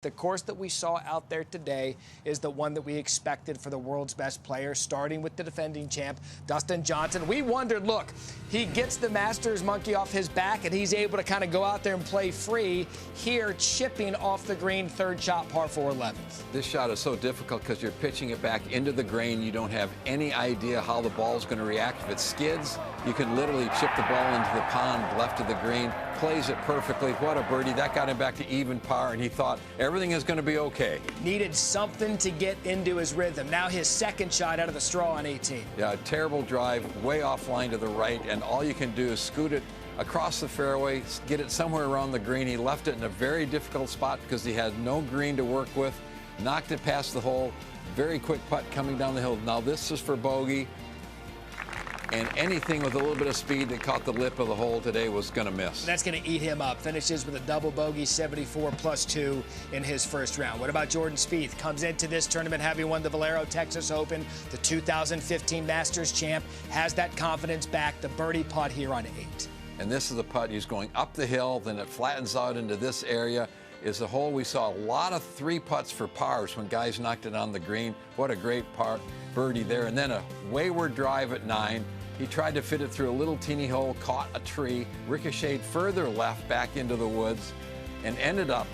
The course that we saw out there today is the one that we expected for the world's best player, starting with the defending champ, Dustin Johnson. We wondered, look, he gets the Masters monkey off his back, and he's able to kind of go out there and play free. Here, chipping off the green, third shot, par 4 11th. This shot is so difficult because you're pitching it back into the green. You don't have any idea how the ball is going to react. If it skids, you can literally chip the ball into the pond left of the green. Plays it perfectly. What a birdie. That got him back to even par, and he thought everything is going to be okay. Needed something to get into his rhythm. Now his second shot out of the straw on 18. Yeah, a terrible drive, way offline to the right, and all you can do is scoot it across the fairway, get it somewhere around the green. He left it in a very difficult spot because he had no green to work with. Knocked it past the hole. Very quick putt coming down the hill. Now this is for bogey. And anything with a little bit of speed that caught the lip of the hole today was going to miss. That's going to eat him up. Finishes with a double bogey, 74 plus 2 in his first round. What about Jordan Spieth? Comes into this tournament having won the Valero Texas Open, the 2015 Masters champ, has that confidence back. The birdie putt here on 8. And this is the putt. He's going up the hill, then it flattens out into this area. Is the hole we saw a lot of 3 putts for pars when guys knocked it on the green. What a great birdie there. And then a wayward drive at 9. He tried to fit it through a little teeny hole, caught a tree, ricocheted further left back into the woods, and ended up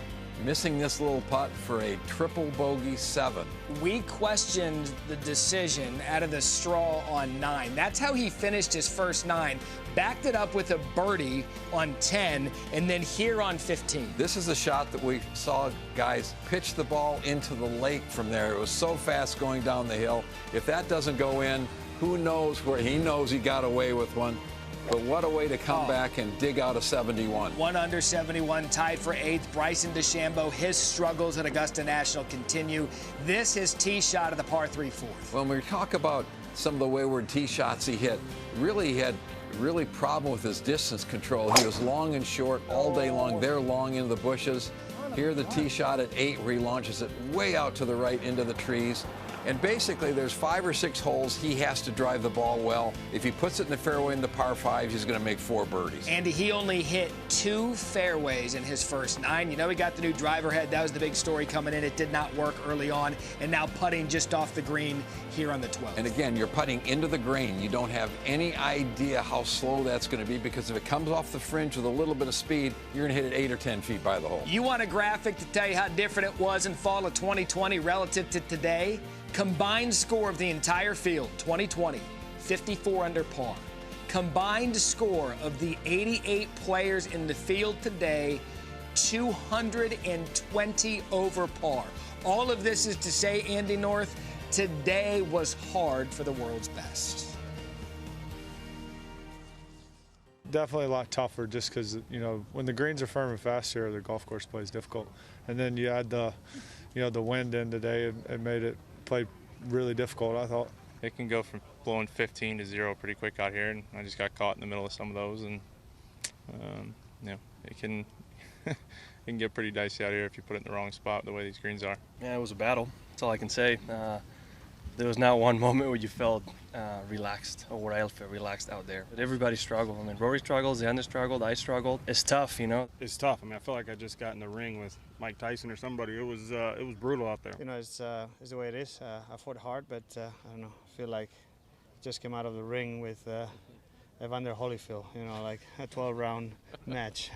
missing this little putt for a triple bogey 7. We questioned the decision out of the straw on 9. That's how he finished his first 9. Backed it up with a birdie on 10, and then here on 15. This is a shot that we saw guys pitch the ball into the lake from there. It was so fast going down the hill. If that doesn't go in, who knows where? He knows he got away with one. But what a way to come back and dig out a 71. 1 under 71, tied for 8th. Bryson DeChambeau, his struggles at Augusta National continue. This his tee shot of the par 3 4th. When we talk about some of the wayward tee shots he hit, really he had problem with his distance control. He was long and short all day long. They're long into the bushes. Here the tee shot at 8 where he launches it way out to the right into the trees. And basically, there's 5 or 6 holes he has to drive the ball well. If he puts it in the fairway in the par 5s, he's going to make 4 birdies. Andy, he only hit 2 fairways in his first 9. You know, he got the new driver head. That was the big story coming in. It did not work early on. And now putting just off the green here on the 12th. And again, you're putting into the green. You don't have any idea how slow that's going to be, because if it comes off the fringe with a little bit of speed, you're going to hit it 8 or 10 feet by the hole. You want a graphic to tell you how different it was in fall of 2020 relative to today? Combined score of the entire field, 2020, 54 under par. Combined score of the 88 players in the field today, 220 over par. All of this is to say, Andy North, today was hard for the world's best. Definitely a lot tougher, just because, you know, when the greens are firm and fast here, the golf course plays difficult. And then you add the, you know, the wind in today, and made it play really difficult, I thought. It can go from blowing 15 to 0 pretty quick out here, and I just got caught in the middle of some of those, and you know, it can it can get pretty dicey out here if you put it in the wrong spot the way these greens are. Yeah, it was a battle. That's all I can say. There was not one moment where you felt relaxed, or where I felt relaxed out there. But everybody struggled. I mean, Rory struggles, Xander struggled, I struggled. It's tough, you know. It's tough. I mean, I feel like I just got in the ring with Mike Tyson or somebody. It was brutal out there. You know, it's the way it is. I fought hard, but I don't know. I feel like I just came out of the ring with Evander Holyfield. You know, like a 12-round match.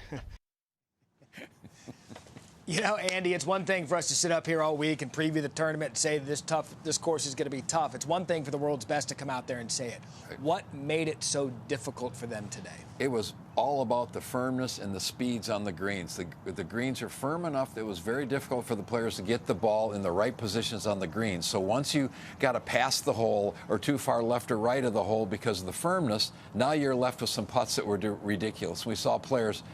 You know, Andy, it's one thing for us to sit up here all week and preview the tournament and say this course is going to be tough. It's one thing for the world's best to come out there and say it. What made it so difficult for them today? It was all about the firmness and the speeds on the greens. The greens are firm enough that it was very difficult for the players to get the ball in the right positions on the greens. So once you got to pass the hole or too far left or right of the hole because of the firmness, now you're left with some putts that were ridiculous. We saw players,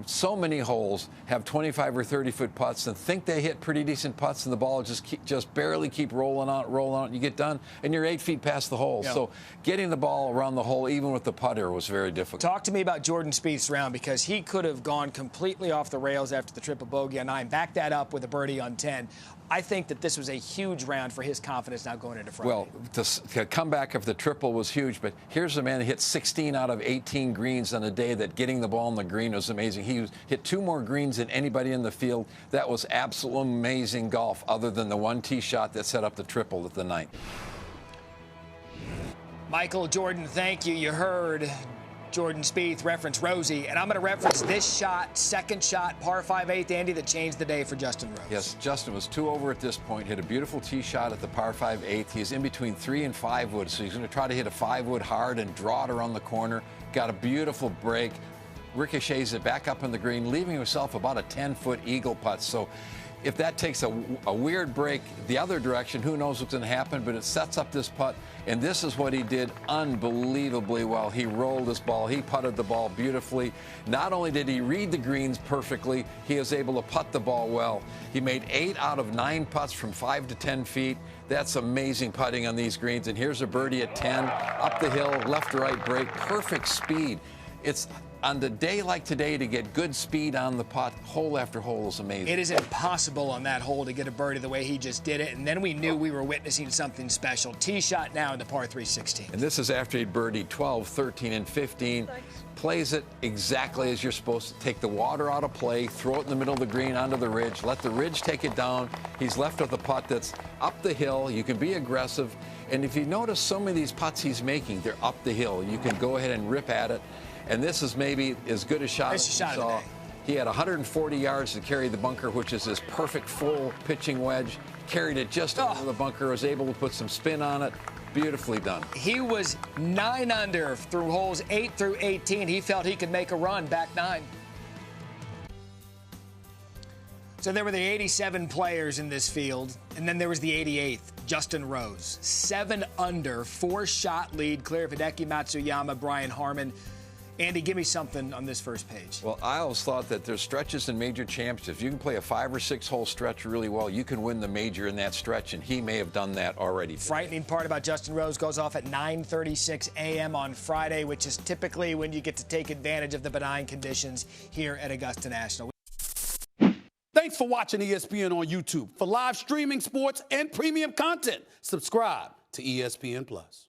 so many holes, have 25 or 30-foot putts and think they hit pretty decent putts, and the ball just barely keep rolling out. And you get done, and you're 8 feet past the hole. Yeah. So getting the ball around the hole, even with the putter, was very difficult. Talk to me about Jordan Spieth's round, because he could have gone completely off the rails after the triple bogey on 9. Back that up with a birdie on 10. I think that this was a huge round for his confidence now going into Friday. Well, the comeback of the triple was huge, but here's a man that hit 16 out of 18 greens on a day that getting the ball in the green was amazing. He hit 2 more greens than anybody in the field. That was absolute amazing golf, other than the 1 tee shot that set up the triple at the 9th. Michael, Jordan, thank you. You heard Jordan Spieth reference Rosie, and I'm going to reference this shot, second shot, par 5 8th, Andy, that changed the day for Justin Rose. Yes, Justin was 2 over at this point, hit a beautiful tee shot at the par 5 8th. He's in between 3 and 5 wood, so he's going to try to hit a 5 wood hard and draw it around the corner. Got a beautiful break, ricochets it back up on the green, leaving himself about a 10-foot eagle putt. So if that takes a weird break the other direction, who knows what's going to happen, but it sets up this putt, and this is what he did unbelievably well. He rolled this ball. He putted the ball beautifully. Not only did he read the greens perfectly, he was able to putt the ball well. He made 8 out of 9 putts from 5 to 10 feet. That's amazing putting on these greens, and here's a birdie at 10, up the hill, left to right break, perfect speed. It's on the day like today to get good speed on the putt, hole after hole is amazing. It is impossible on that hole to get a birdie the way he just did it, and then we knew we were witnessing something special. Tee shot now in the par 3 16. And this is after he'd birdied 12, 13, and 15. Plays it exactly as you're supposed to. Take the water out of play, throw it in the middle of the green onto the ridge, let the ridge take it down. He's left with a putt that's up the hill. You can be aggressive. And if you notice, so many of these putts he's making, they're up the hill. You can go ahead and rip at it. And this is maybe as good a shot as you saw. He had 140 yards to carry the bunker, which is his perfect full pitching wedge. Carried it just over the bunker, was able to put some spin on it. Beautifully done. He was 9 under through holes 8 through 18. He felt he could make a run back 9. So there were the 87 players in this field, and then there was the 88th, Justin Rose. 7 under, 4-shot lead, clear of Hideki Matsuyama, Brian Harmon. Andy, give me something on this first page. Well, I always thought that there's stretches in major championships. You can play a 5 or 6 hole stretch really well. You can win the major in that stretch, and he may have done that already today. Frightening part about Justin Rose goes off at 9:36 a.m. on Friday, which is typically when you get to take advantage of the benign conditions here at Augusta National. Thanks for watching ESPN on YouTube. For live streaming, sports, and premium content, subscribe to ESPN+.